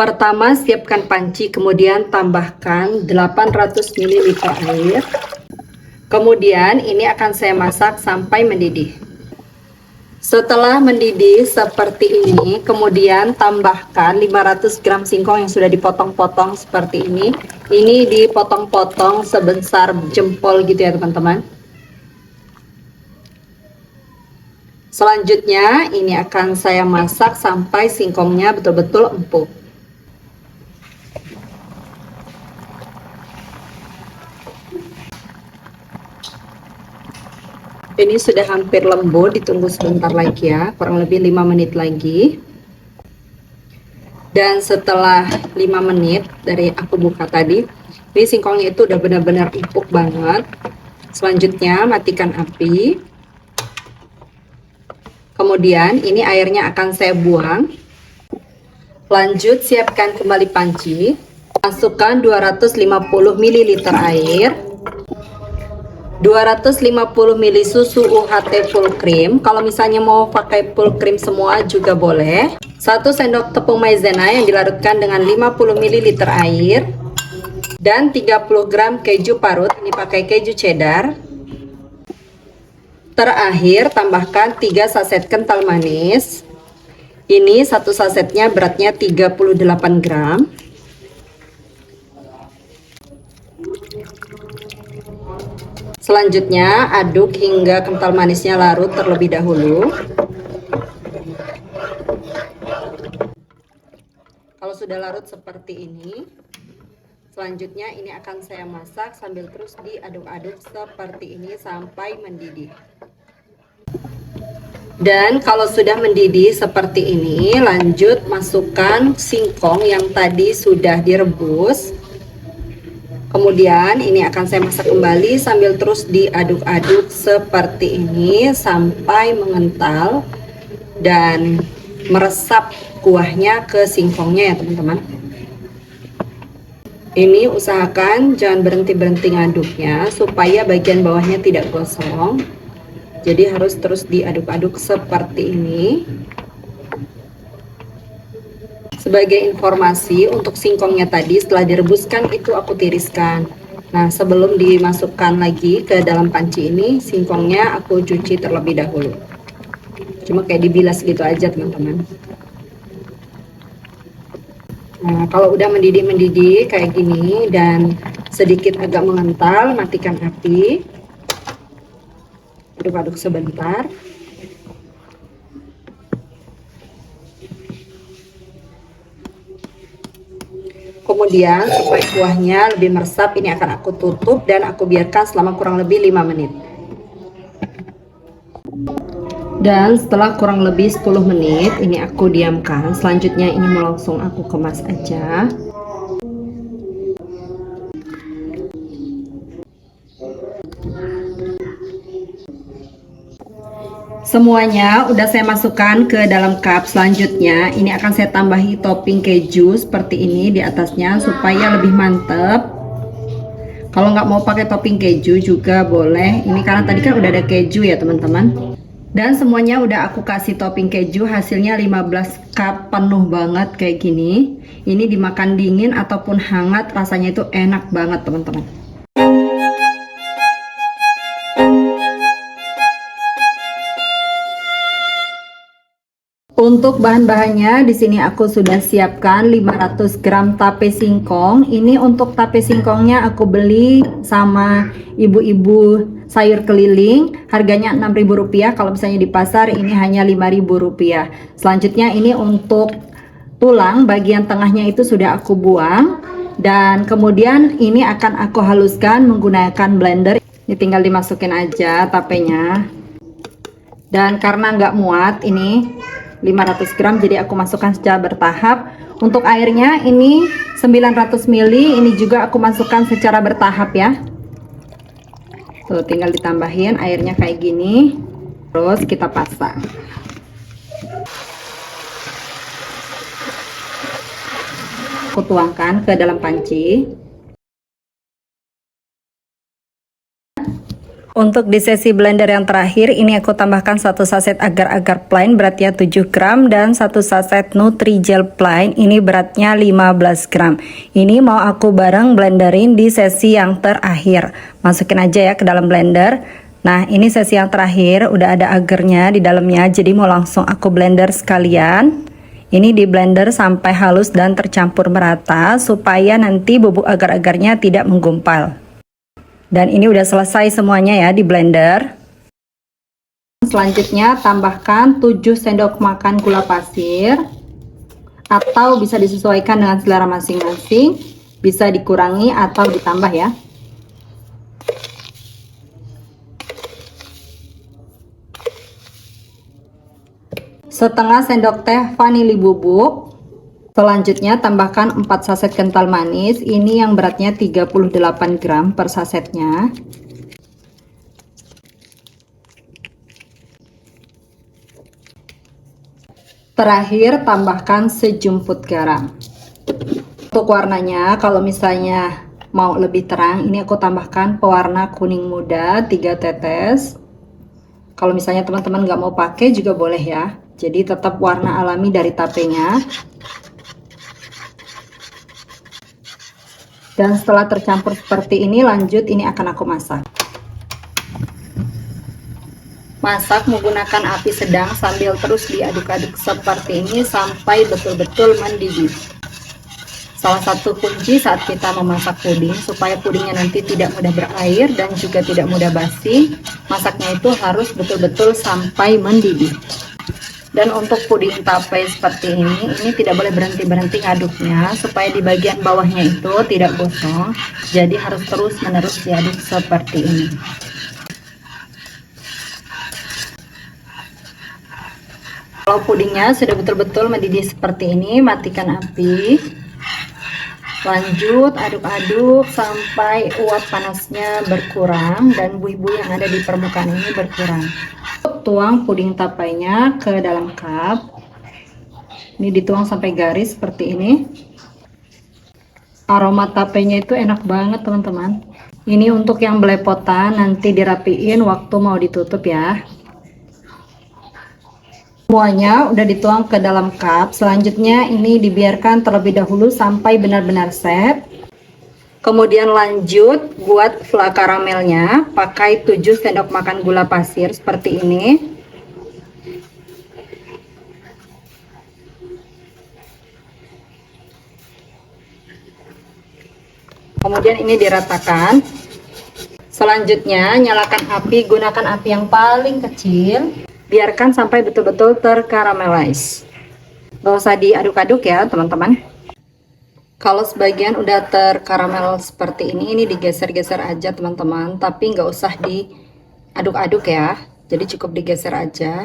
Pertama, siapkan panci, kemudian tambahkan 800 ml air. Kemudian ini akan saya masak sampai mendidih. Setelah mendidih seperti ini, kemudian tambahkan 500 gram singkong yang sudah dipotong-potong seperti ini. Ini dipotong-potong sebesar jempol gitu ya teman-teman. Selanjutnya ini akan saya masak sampai singkongnya betul-betul empuk. Ini sudah hampir lembut, ditunggu sebentar lagi ya, kurang lebih 5 menit lagi. Dan setelah 5 menit dari aku buka tadi, ini singkongnya itu udah benar-benar empuk banget. Selanjutnya matikan api. Kemudian ini airnya akan saya buang. Lanjut siapkan kembali panci. Masukkan 250 ml air. 250 ml susu UHT full cream. Kalau misalnya mau pakai full cream semua juga boleh. 1 sendok tepung maizena yang dilarutkan dengan 50 ml air. Dan 30 gram keju parut, ini pakai keju cheddar. Terakhir tambahkan 3 saset kental manis. Ini satu sasetnya beratnya 38 gram. Selanjutnya aduk hingga kental manisnya larut terlebih dahulu. Kalau sudah larut seperti ini, selanjutnya ini akan saya masak sambil terus diaduk-aduk seperti ini sampai mendidih. Dan kalau sudah mendidih seperti ini, lanjut masukkan singkong yang tadi sudah direbus. Kemudian ini akan saya masak kembali sambil terus diaduk-aduk seperti ini sampai mengental dan meresap kuahnya ke singkongnya ya teman-teman. Ini usahakan jangan berhenti-berhenti ngaduknya supaya bagian bawahnya tidak gosong. Jadi harus terus diaduk-aduk seperti ini. Sebagai informasi, untuk singkongnya tadi setelah direbuskan itu aku tiriskan. Nah, sebelum dimasukkan lagi ke dalam panci ini, singkongnya aku cuci terlebih dahulu. Cuma kayak dibilas gitu aja teman-teman. Nah, kalau udah mendidih-mendidih kayak gini dan sedikit agak mengental, matikan api. Aduk-aduk sebentar. Kemudian supaya kuahnya lebih meresap, ini akan aku tutup dan aku biarkan selama kurang lebih 5 menit. Dan setelah kurang lebih 10 menit ini aku diamkan. Selanjutnya ini mau langsung aku kemas aja. Semuanya udah saya masukkan ke dalam cup. Selanjutnya ini akan saya tambahi topping keju seperti ini di atasnya supaya lebih mantep. Kalau nggak mau pakai topping keju juga boleh. Ini karena tadi kan udah ada keju ya teman-teman. Dan semuanya udah aku kasih topping keju. Hasilnya 15 cup penuh banget kayak gini. Ini dimakan dingin ataupun hangat, rasanya itu enak banget teman-teman. Untuk bahan-bahannya di sini aku sudah siapkan 500 gram tape singkong. Ini untuk tape singkongnya aku beli sama ibu-ibu sayur keliling. Harganya Rp6.000. Kalau misalnya di pasar ini hanya Rp5.000. Selanjutnya ini untuk tulang bagian tengahnya itu sudah aku buang. Dan kemudian ini akan aku haluskan menggunakan blender. Ini tinggal dimasukin aja tapenya. Dan karena nggak muat ini 500 gram, jadi aku masukkan secara bertahap. Untuk airnya ini 900 ml, ini juga aku masukkan secara bertahap ya. Tuh tinggal ditambahin airnya kayak gini, terus kita pasang. Aku tuangkan ke dalam panci. Untuk di sesi blender yang terakhir, ini aku tambahkan 1 saset agar-agar plain beratnya 7 gram dan 1 saset Nutrijel plain, ini beratnya 15 gram. Ini mau aku bareng blenderin di sesi yang terakhir. Masukin aja ya ke dalam blender. Nah, ini sesi yang terakhir, udah ada agarnya di dalamnya, jadi mau langsung aku blender sekalian. Ini di blender sampai halus dan tercampur merata supaya nanti bubuk agar-agarnya tidak menggumpal. Dan ini udah selesai semuanya ya di blender. Selanjutnya tambahkan 7 sendok makan gula pasir, atau bisa disesuaikan dengan selera masing-masing, bisa dikurangi atau ditambah ya. Setengah sendok teh vanili bubuk. Selanjutnya tambahkan 4 saset kental manis, ini yang beratnya 38 gram per sasetnya. Terakhir tambahkan sejumput garam. Untuk warnanya, kalau misalnya mau lebih terang, ini aku tambahkan pewarna kuning muda 3 tetes. Kalau misalnya teman-teman nggak mau pakai juga boleh ya, jadi tetap warna alami dari tapenya. Dan setelah tercampur seperti ini, lanjut ini akan aku masak. Masak menggunakan api sedang sambil terus diaduk-aduk seperti ini sampai betul-betul mendidih. Salah satu kunci saat kita memasak puding supaya pudingnya nanti tidak mudah berair dan juga tidak mudah basi, masaknya itu harus betul-betul sampai mendidih. Dan untuk puding tape seperti ini tidak boleh berhenti-berhenti ngaduknya supaya di bagian bawahnya itu tidak gosong. Jadi harus terus-menerus diaduk seperti ini. Kalau pudingnya sudah betul-betul mendidih seperti ini, matikan api. Lanjut aduk-aduk sampai uap panasnya berkurang dan buih-buih yang ada di permukaan ini berkurang. Tuang puding tapainya ke dalam cup. Ini dituang sampai garis seperti ini. Aroma tapenya itu enak banget teman-teman. Ini untuk yang belepotan, nanti dirapiin waktu mau ditutup ya. Semuanya udah dituang ke dalam cup. Selanjutnya ini dibiarkan terlebih dahulu sampai benar-benar set. Kemudian lanjut buat fla karamelnya, pakai 7 sendok makan gula pasir seperti ini. Kemudian ini diratakan. Selanjutnya nyalakan api, gunakan api yang paling kecil. Biarkan sampai betul-betul terkaramelize. Gak usah diaduk-aduk ya teman-teman. Kalau sebagian udah terkaramel seperti ini digeser-geser aja teman-teman, tapi nggak usah diaduk-aduk ya, jadi cukup digeser aja.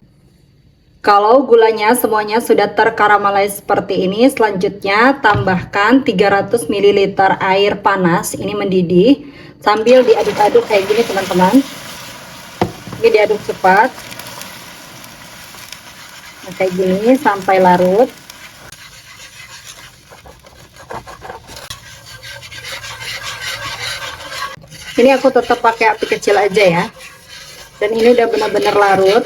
Kalau gulanya semuanya sudah terkaramelize seperti ini, selanjutnya tambahkan 300 ml air panas, ini mendidih, sambil diaduk-aduk kayak gini teman-teman. Ini diaduk cepat, nah, kayak gini sampai larut. Ini aku tetap pakai api kecil aja ya. Dan ini udah benar-benar larut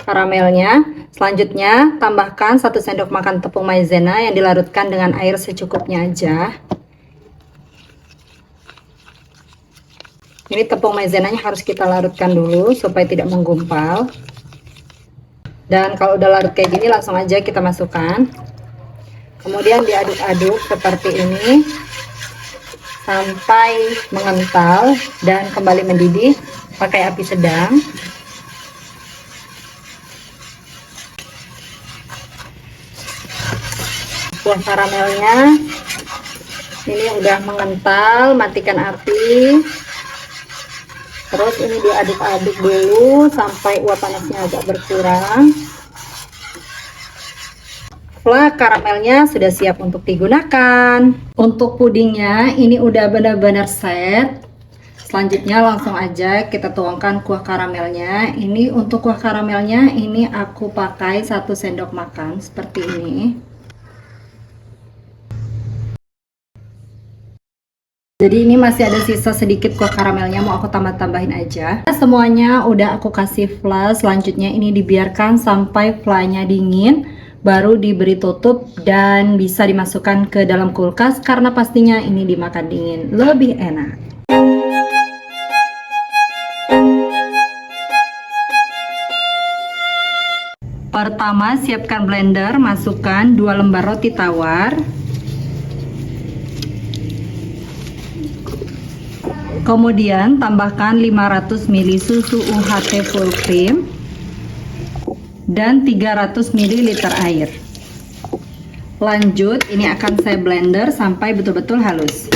karamelnya. Selanjutnya tambahkan 1 sendok makan tepung maizena yang dilarutkan dengan air secukupnya aja. Ini tepung maizenanya harus kita larutkan dulu supaya tidak menggumpal. Dan kalau udah larut kayak gini langsung aja kita masukkan. Kemudian diaduk-aduk seperti ini sampai mengental dan kembali mendidih, pakai api sedang. Buah karamelnya ini udah mengental, matikan api. Terus ini diaduk-aduk dulu sampai uap panasnya agak berkurang. Fla karamelnya sudah siap untuk digunakan. Untuk pudingnya ini udah benar-benar set. Selanjutnya langsung aja kita tuangkan kuah karamelnya. Ini untuk kuah karamelnya ini aku pakai 1 sendok makan seperti ini. Jadi ini masih ada sisa sedikit kue karamelnya, mau aku tambah-tambahin aja. Semuanya udah aku kasih flash. Selanjutnya ini dibiarkan sampai flanya dingin, baru diberi tutup dan bisa dimasukkan ke dalam kulkas karena pastinya ini dimakan dingin lebih enak. Pertama, siapkan blender, masukkan 2 lembar roti tawar. Kemudian tambahkan 500 ml susu UHT full cream dan 300 ml air. Lanjut, ini akan saya blender sampai betul-betul halus.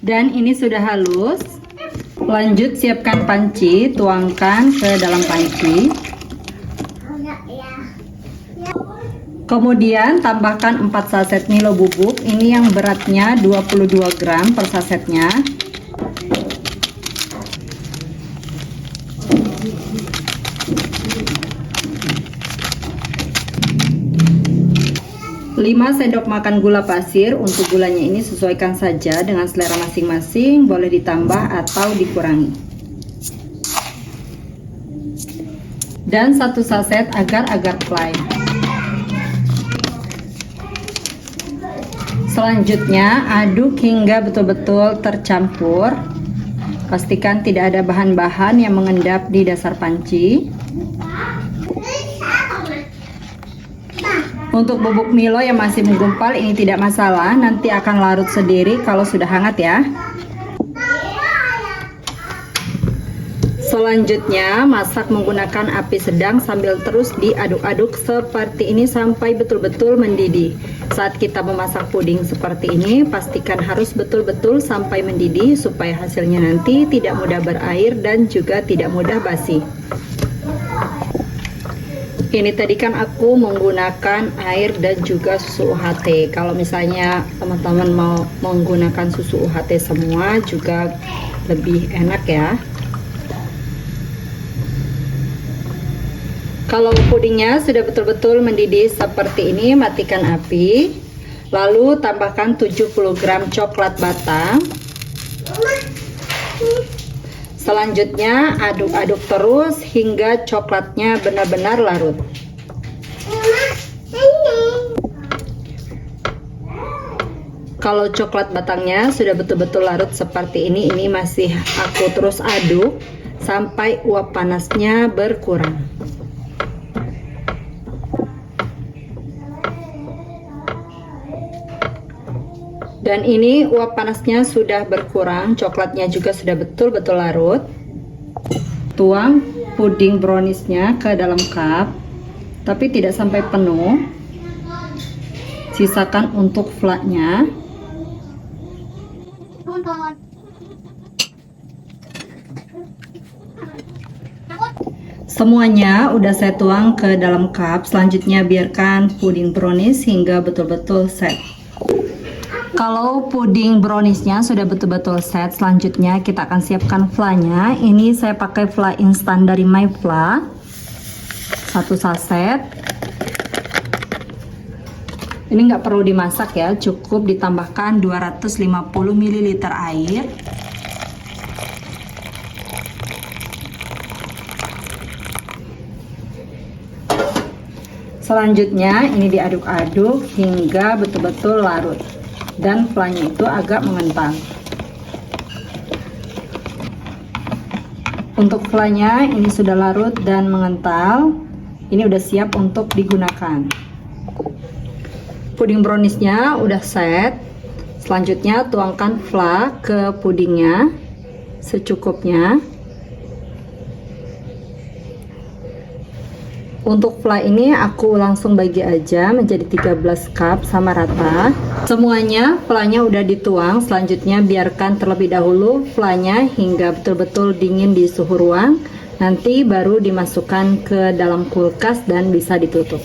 Dan ini sudah halus. Lanjut, siapkan panci, tuangkan ke dalam panci. Kemudian tambahkan 4 saset Milo bubuk. Ini yang beratnya 22 gram per sasetnya. Lima sendok makan gula pasir. Untuk gulanya ini sesuaikan saja dengan selera masing-masing, boleh ditambah atau dikurangi. Dan 1 saset agar-agar fly. Selanjutnya aduk hingga betul-betul tercampur. Pastikan tidak ada bahan-bahan yang mengendap di dasar panci. Untuk bubuk Milo yang masih menggumpal ini tidak masalah, nanti akan larut sendiri kalau sudah hangat ya. Selanjutnya masak menggunakan api sedang sambil terus diaduk-aduk seperti ini sampai betul-betul mendidih. Saat kita memasak puding seperti ini, pastikan harus betul-betul sampai mendidih supaya hasilnya nanti tidak mudah berair dan juga tidak mudah basi. Ini tadi kan aku menggunakan air dan juga susu UHT. Kalau misalnya teman-teman mau menggunakan susu UHT semua juga lebih enak ya. Kalau pudingnya sudah betul-betul mendidih seperti ini, matikan api. Lalu tambahkan 70 gram coklat batang. Selanjutnya aduk-aduk terus hingga coklatnya benar-benar larut. Kalau coklat batangnya sudah betul-betul larut seperti ini masih aku terus aduk sampai uap panasnya berkurang. Dan ini uap panasnya sudah berkurang, coklatnya juga sudah betul-betul larut. Tuang puding browniesnya ke dalam cup, tapi tidak sampai penuh. Sisakan untuk flaknya. Semuanya udah saya tuang ke dalam cup. Selanjutnya biarkan puding brownies hingga betul-betul set. Kalau puding browniesnya sudah betul-betul set, selanjutnya kita akan siapkan flanya. Ini saya pakai fla instan dari Myfla, 1 saset. Ini nggak perlu dimasak ya, cukup ditambahkan 250 ml air. Selanjutnya ini diaduk-aduk hingga betul-betul larut dan flanya itu agak mengental. Untuk flanya ini sudah larut dan mengental, ini udah siap untuk digunakan. Puding browniesnya udah set. Selanjutnya tuangkan fla ke pudingnya secukupnya. Untuk fla ini aku langsung bagi aja menjadi 13 cup sama rata. Semuanya flanya udah dituang. Selanjutnya biarkan terlebih dahulu flanya hingga betul-betul dingin di suhu ruang. Nanti baru dimasukkan ke dalam kulkas dan bisa ditutup.